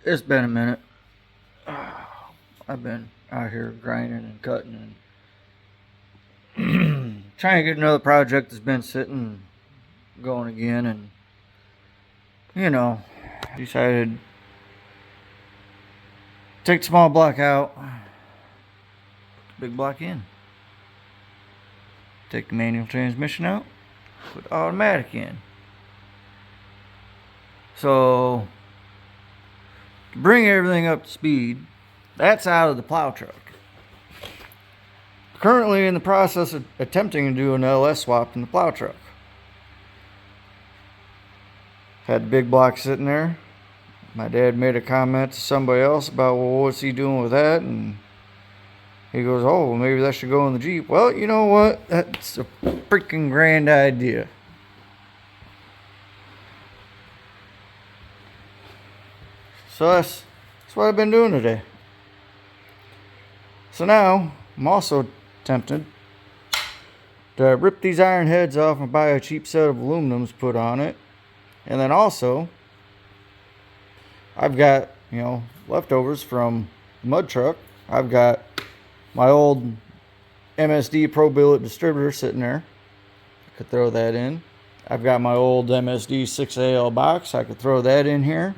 It's been a minute. I've been out here grinding and cutting and trying to get another project that's been sitting going again, and decided to take the small block out, put the big block in. Take the manual transmission out, put the automatic in. So, to bring everything up to speed, that's out of the plow truck. Currently in the process of attempting to do an LS swap in the plow truck. Had the big block sitting there. My dad made a comment to somebody else about, well, what's he doing with that? And he goes, oh, well, maybe that should go in the Jeep. Well, you know what? That's a freaking grand idea. So that's what I've been doing today. So now, I'm also tempted to rip these iron heads off and buy a cheap set of aluminums to put on it. And then also, I've got, leftovers from the mud truck. I've got my old MSD Pro Billet distributor sitting there. I could throw that in. I've got my old MSD 6AL box. I could throw that in here.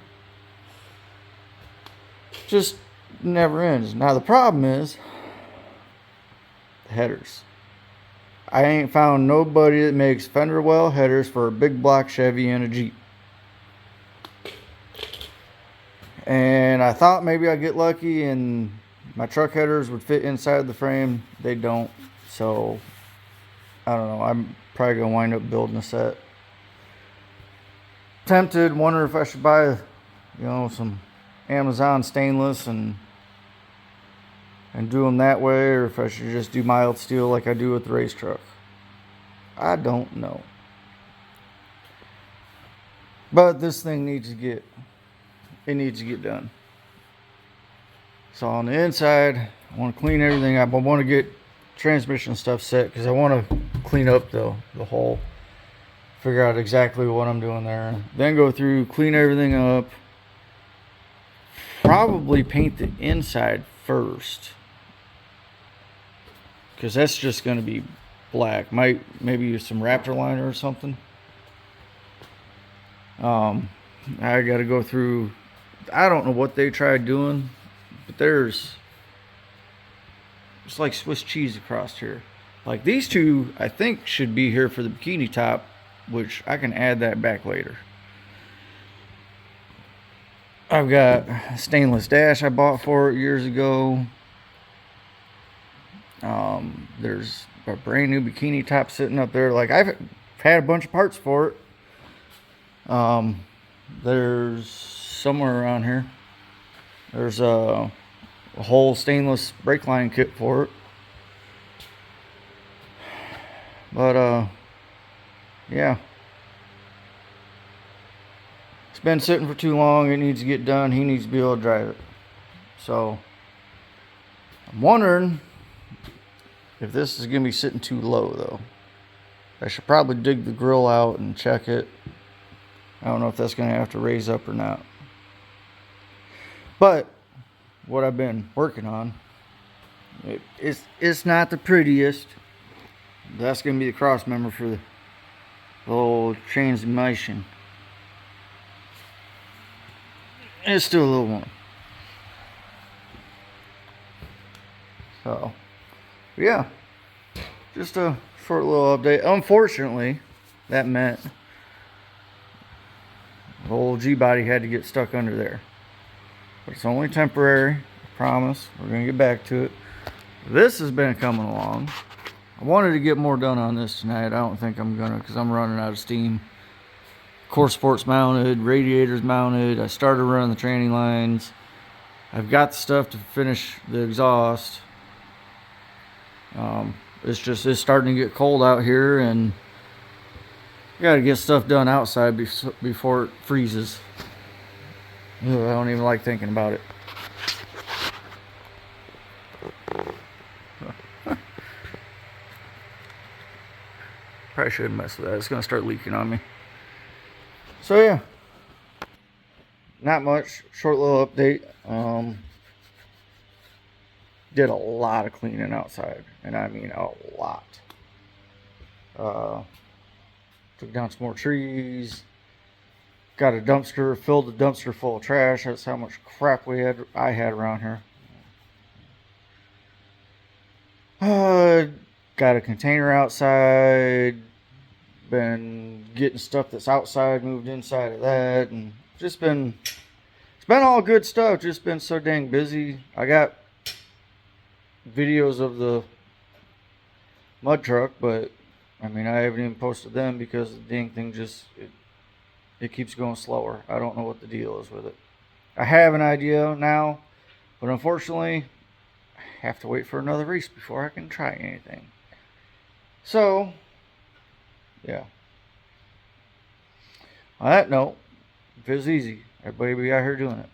Just never ends. Now the problem is the headers. I ain't found nobody that makes fender well headers for a big block Chevy and a Jeep. And I thought maybe I'd get lucky and my truck headers would fit inside the frame. They don't. So I don't know. I'm probably gonna wind up building a set. Tempted, wonder if I should buy, some Amazon stainless and do them that way, or if I should just do mild steel like I do with the race truck. I don't know. But this thing needs to get done. So on the inside, I want to clean everything up. I want to get transmission stuff set because I want to clean up the hole, figure out exactly what I'm doing there, then go through, clean everything up, probably paint the inside first because that's just going to be black. Maybe use some Raptor liner or something. I got to go through. I don't know what they tried doing, but there's like Swiss cheese across here. Like these two, I think should be here for the bikini top, which I can add that back later. I've got a stainless dash I bought for it years ago. There's a brand new bikini top sitting up there. Like I've had a bunch of parts for it. There's somewhere around here. There's a whole stainless brake line kit for it. But yeah. It's been sitting for too long. It needs to get done. He needs to be able to drive it. So I'm wondering if this is going to be sitting too low though. I should probably dig the grill out and check it. I don't know if that's going to have to raise up or not. But what I've been working on, it's not the prettiest. That's going to be the cross member for the whole transmission. It's still a little warm. So, yeah. Just a short little update. Unfortunately, that meant the old G-body had to get stuck under there. But it's only temporary. I promise. We're going to get back to it. This has been coming along. I wanted to get more done on this tonight. I don't think I'm going to because I'm running out of steam. Core support's mounted. Radiator's mounted. I started running the training lines. I've got the stuff to finish the exhaust. It's starting to get cold out here, and I got to get stuff done outside before it freezes. Ugh, I don't even like thinking about it. Probably shouldn't mess with that. It's going to start leaking on me. So yeah, not much. Short little update. Did a lot of cleaning outside, and I mean a lot. Took down some more trees. Got a dumpster, filled the dumpster full of trash. That's how much crap I had around here. Got a container outside. Been getting stuff that's outside moved inside of that, and it's been all good stuff. Just been so dang busy. I got videos of the mud truck, but I mean, I haven't even posted them because the dang thing it keeps going slower. I don't know what the deal is with it. I have an idea now, but unfortunately, I have to wait for another race before I can try anything. So, yeah. On that note, if it was easy, everybody be out here doing it.